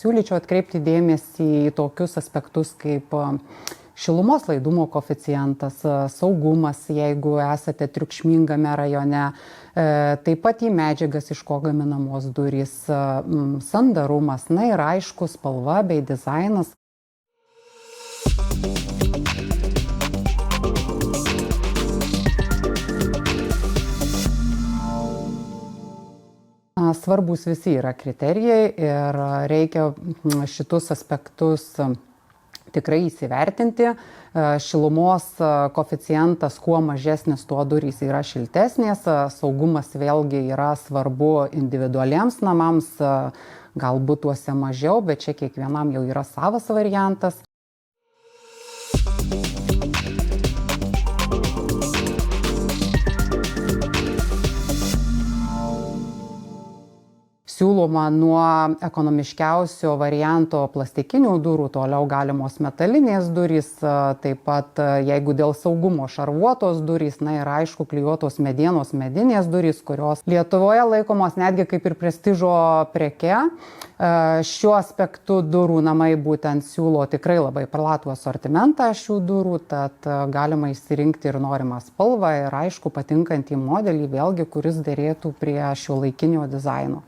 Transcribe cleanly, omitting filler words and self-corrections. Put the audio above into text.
Siūlyčiau atkreipti dėmesį į tokius aspektus kaip šilumos laidumo koeficientas, saugumas, jeigu esate triukšmingame rajone, taip pat į medžiagas, iš ko gaminamos durys, sandarumas, na ir aišku, spalva bei dizainas. Svarbus visi yra kriterijai ir reikia šitus aspektus tikrai įsivertinti. Šilumos koeficientas kuo mažesnis, tuo durys yra šiltesnės. Saugumas vėlgi yra svarbu individualiems namams, galbūt tuose mažiau, bet čia kiekvienam jau yra savas variantas. Siūloma nuo ekonomiškiausio varianto plastikinių durų, toliau galimos metalinės durys, taip pat jeigu dėl saugumo šarvuotos durys, na ir aišku klijuotos medienos medinės durys, kurios Lietuvoje laikomos netgi kaip ir prestižo preke. Šiuo aspektu durų namai būtent siūlo tikrai labai platų asortimentą šių durų, tad galima išsirinkti ir norimą spalvą ir aišku patinkantį modelį, vėlgi, kuris derėtų prie šiuolaikinio dizaino.